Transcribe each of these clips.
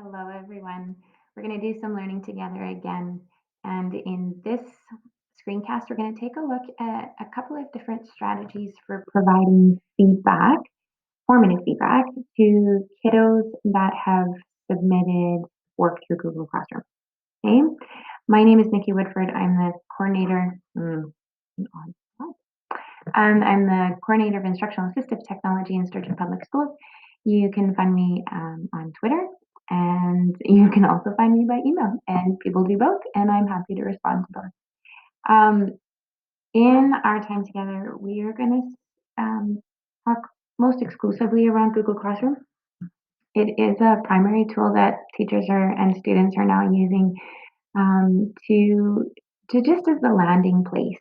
Hello, everyone. We're going to do some learning together again. And in this screencast, we're going to take a look at a couple of different strategies for providing feedback, formative feedback, to kiddos that have submitted work through Google Classroom. Okay. My name is Nikki Woodford. I'm the coordinator. I'm the coordinator of instructional assistive technology in Sturgeon Public Schools. You can find me on Twitter, and you can also find me by email. And people do both, and I'm happy to respond to both. In our time together, we are going to talk most exclusively around Google Classroom. It is a primary tool that teachers and students are now using to just as the landing place.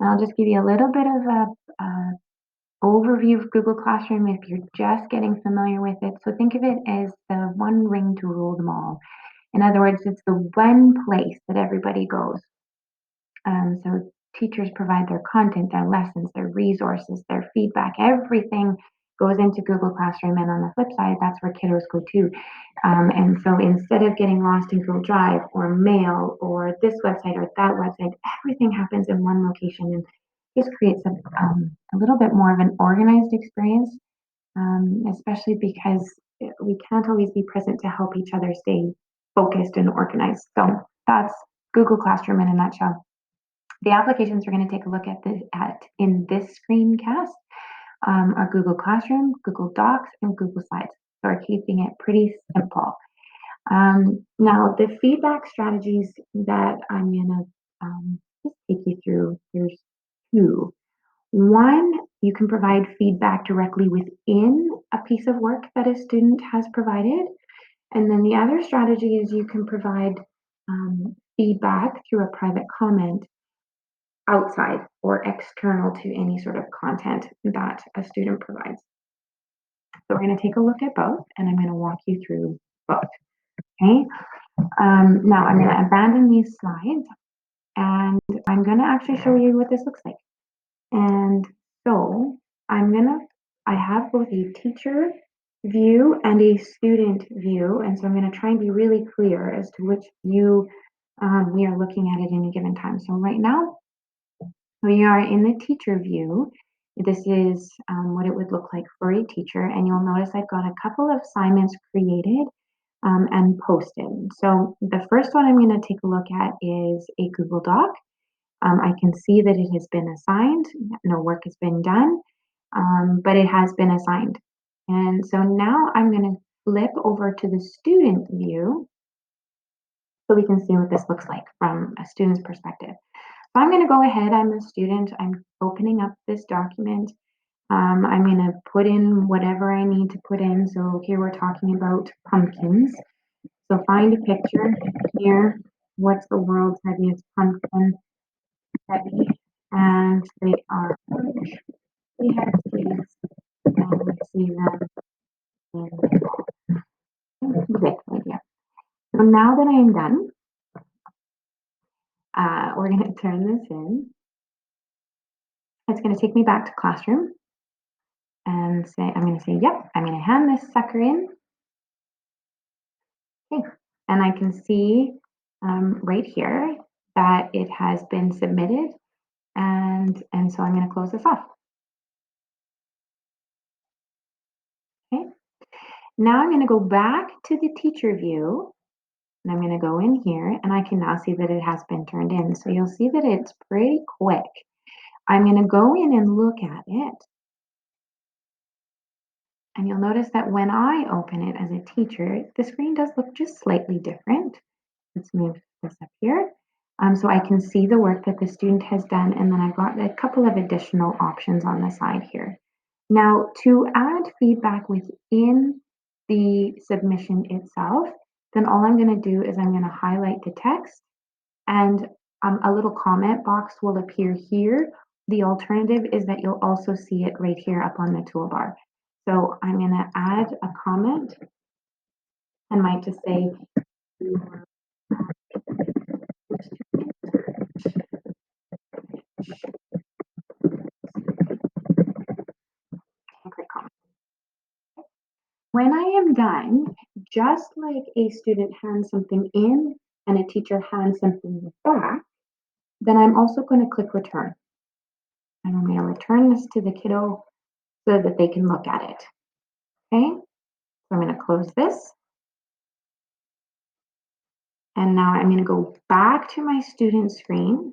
And I'll just give you a little bit of a overview of Google Classroom if you're just getting familiar with it. So think of it as the one ring to rule them all. In other words, it's the one place that everybody goes. So teachers provide their content, their lessons, their resources, their feedback, everything goes into Google Classroom. And on the flip side, that's where kiddos go too. And so instead of getting lost in Google Drive or mail or this website or that website, everything happens in one location. And this creates a little bit more of an organized experience, especially because we can't always be present to help each other stay focused and organized. So that's Google Classroom in a nutshell. The applications we're going to take a look at in this screencast are Google Classroom, Google Docs, and Google Slides. So we're keeping it pretty simple. Now, the feedback strategies that I'm going to just take you through, there's two. One, you can provide feedback directly within a piece of work that a student has provided. And then the other strategy is you can provide feedback through a private comment outside or external to any sort of content that a student provides. So we're going to take a look at both, and I'm going to walk you through both. Okay. Now I'm going to abandon these slides, and I'm going to actually show you what this looks like. And so I have both a teacher view and a student view. And so I'm going to try and be really clear as to which view we are looking at any given time. So right now, we are in the teacher view. This is what it would look like for a teacher. And you'll notice I've got a couple of assignments created and posted. So the first one I'm going to take a look at is a Google Doc. I can see that it has been assigned. No work has been done, but it has been assigned. And so now I'm going to flip over to the student view so we can see what this looks like from a student's perspective. So I'm going to go ahead. I'm a student. I'm opening up this document. I'm going to put in whatever I need to put in. So here we're talking about pumpkins. So find a picture here. What's the world's heaviest pumpkin? Heavy. And they are orange. We have trees and we see them in the big idea. So now that I am done, we're going to turn this in. It's going to take me back to classroom and I'm going to say, yep, I'm going to hand this sucker in. Okay. And I can see right here that it has been submitted. And so I'm going to close this off. Okay. Now I'm going to go back to the teacher view. And I'm going to go in here and I can now see that it has been turned in. So you'll see that it's pretty quick. I'm going to go in and look at it. And you'll notice that when I open it as a teacher, the screen does look just slightly different. Let's move this up here. So I can see the work that the student has done. And then I've got a couple of additional options on the side here. Now, to add feedback within the submission itself, then all I'm going to do is I'm going to highlight the text and a little comment box will appear here. The alternative is that you'll also see it right here up on the toolbar. So I'm going to add a comment and might just say, when I am done, just like a student hands something in and a teacher hands something back, then I'm also going to click return. And I'm going to return this to the kiddo so that they can look at it. Okay, so I'm going to close this. And now I'm going to go back to my student screen.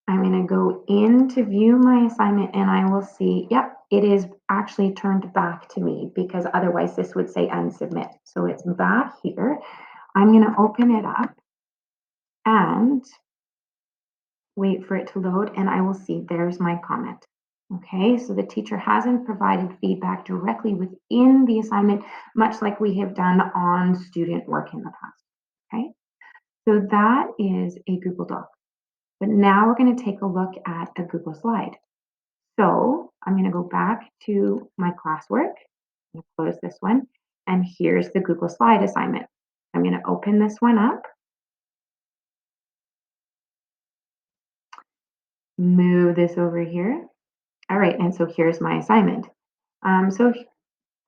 I'm going to go in to view my assignment and I will see, yep, it is actually turned back to me because otherwise this would say unsubmit. So it's back here. I'm going to open it up and wait for it to load and I will see there's my comment. Okay, so the teacher hasn't provided feedback directly within the assignment, much like we have done on student work in the past. Okay, so that is a Google Doc. But now we're going to take a look at a Google slide. So I'm going to go back to my classwork, I'm going to close this one, and here's the Google slide assignment. I'm going to open this one up, move this over here. All right, and so here's my assignment. So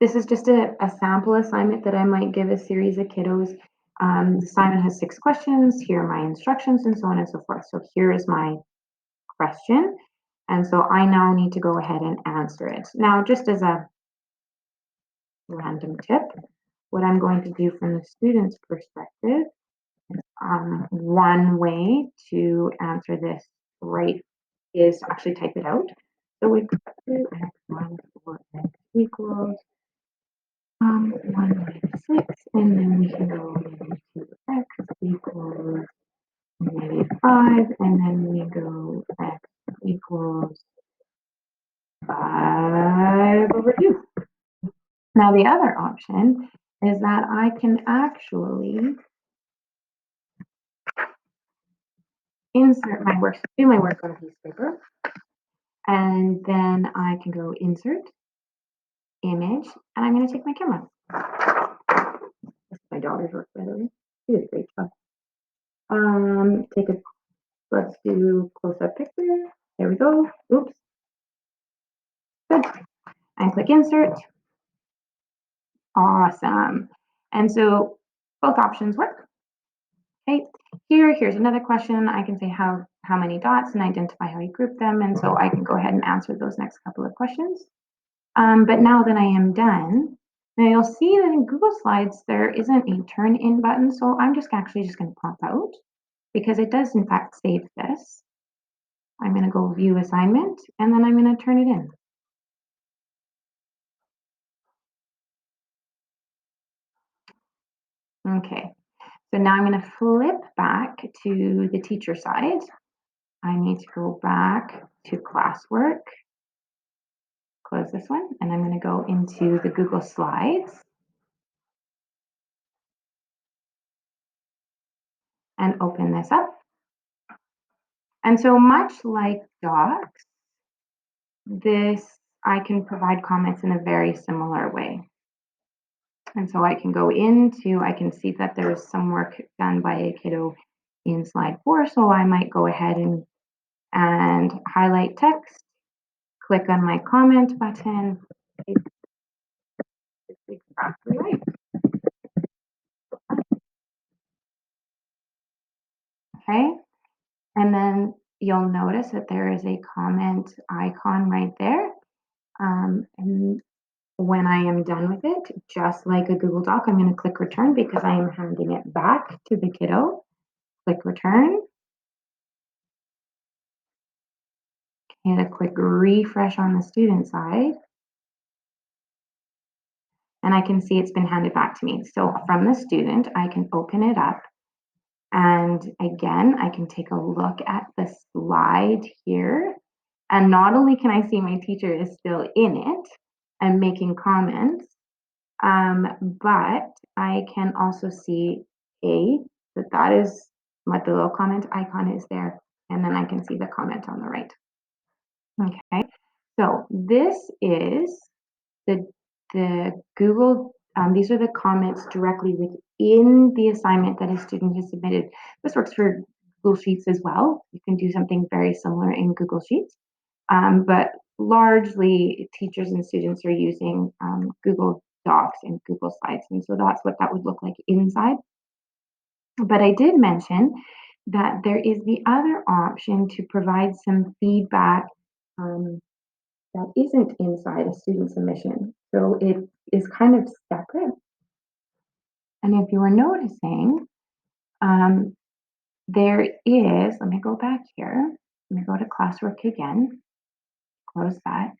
this is just a sample assignment that I might give a series of kiddos. The assignment has 6 questions. Here are my instructions and so on and so forth. So here is my question. And so I now need to go ahead and answer it. Now, just as a random tip, what I'm going to do from the student's perspective, one way to answer this right is to actually type it out. So we go to x1 for x equals 1 minus 6, and then we can go maybe to x equals maybe 5, and then we go x equals 5 over 2. Now the other option is that I can actually insert my work, do my work on a piece of paper, and then I can go insert, image, and I'm going to take my camera. This is my daughter's work, by the way. She did a great job. Let's do close-up picture. There we go. Oops. Good. And click insert. Awesome. And so both options work. Okay, here's another question. I can say how many dots and identify how you group them. And so I can go ahead and answer those next couple of questions. But now that I am done, now you'll see that in Google Slides, there isn't a turn in button. So I'm just going to pop out because it does in fact save this. I'm going to go view assignment and then I'm going to turn it in. Okay, so now I'm going to flip back to the teacher side. I need to go back to classwork, close this one, and I'm going to go into the Google Slides and open this up. And so much like docs, I can provide comments in a very similar way. And so I can go into, I can see that there's some work done by a kiddo in slide 4. So I might go ahead and highlight text, click on my comment button. It's exactly right. Okay. And then you'll notice that there is a comment icon right there. And when I am done with it, just like a Google Doc, I'm going to click return because I am handing it back to the kiddo. Click return. Hit a quick refresh on the student side. And I can see it's been handed back to me. So from the student, I can open it up. And again, I can take a look at the slide here. And not only can I see my teacher is still in it and making comments, but I can also see that is what the little comment icon is there. And then I can see the comment on the right. Okay, so this is the Google, these are the comments directly within the assignment that a student has submitted. This works for Google Sheets as well. You can do something very similar in Google Sheets. But largely teachers and students are using Google Docs and Google Slides. And so that's what that would look like inside. But I did mention that there is the other option to provide some feedback um, that isn't inside a student submission. So it is kind of separate. And if you were noticing, um, there is, let me go back here. Let me go to classwork again, close that.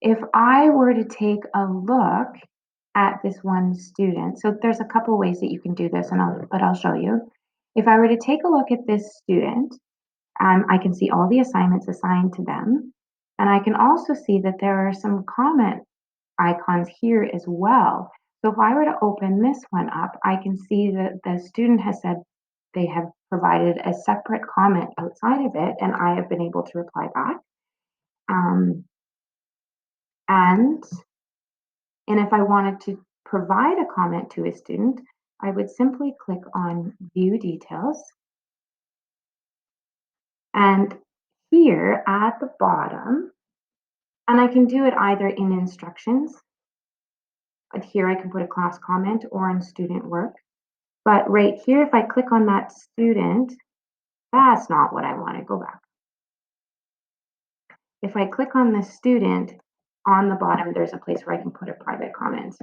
If I were to take a look at this one student, so there's a couple ways that you can do this, but I'll show you. If I were to take a look at this student, I can see all the assignments assigned to them, and I can also see that there are some comment icons here as well. So if I were to open this one up, I can see that the student has said they have provided a separate comment outside of it, and I have been able to reply back. Um, and And if I wanted to provide a comment to a student, I would simply click on View Details. And here at the bottom, and I can do it either in instructions, but here I can put a class comment or in student work. But right here, if I click on that student, that's not what I want to go back. If I click on the student, on the bottom, there's a place where I can put a private comment.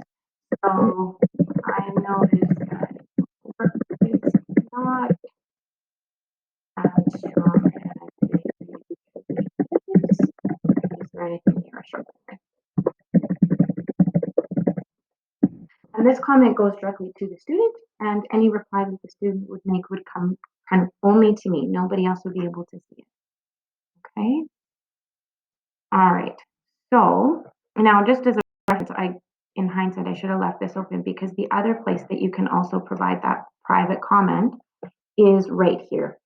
So I noticed that work is not strong is there anything here I struggle with? And this comment goes directly to the student, and any reply that the student would make would come kind of only to me. Nobody else would be able to see it. Okay. All right. So now, just as a reference, in hindsight, I should have left this open because the other place that you can also provide that private comment is right here.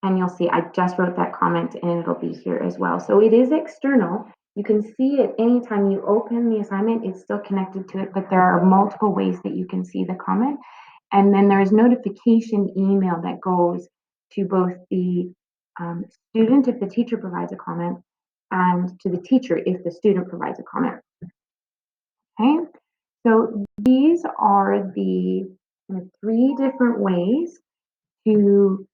And you'll see I just wrote that comment and it'll be here as well. So it is external. You can see it anytime you open the assignment, it's still connected to it, but there are multiple ways that you can see the comment. And then there's notification email that goes to both the student if the teacher provides a comment and to the teacher if the student provides a comment. Okay, so these are the three different ways to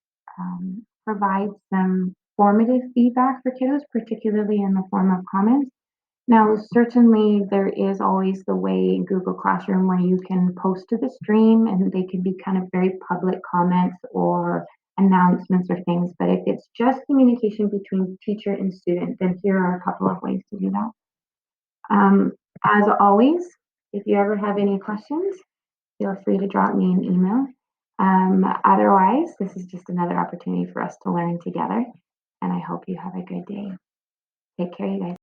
provide some formative feedback for kiddos, particularly in the form of comments. Now, certainly there is always the way in Google Classroom where you can post to the stream and they can be kind of very public comments or announcements or things. But if it's just communication between teacher and student, then here are a couple of ways to do that. As always, if you ever have any questions, feel free to drop me an email. Otherwise, this is just another opportunity for us to learn together, and I hope you have a good day. Take care, you guys.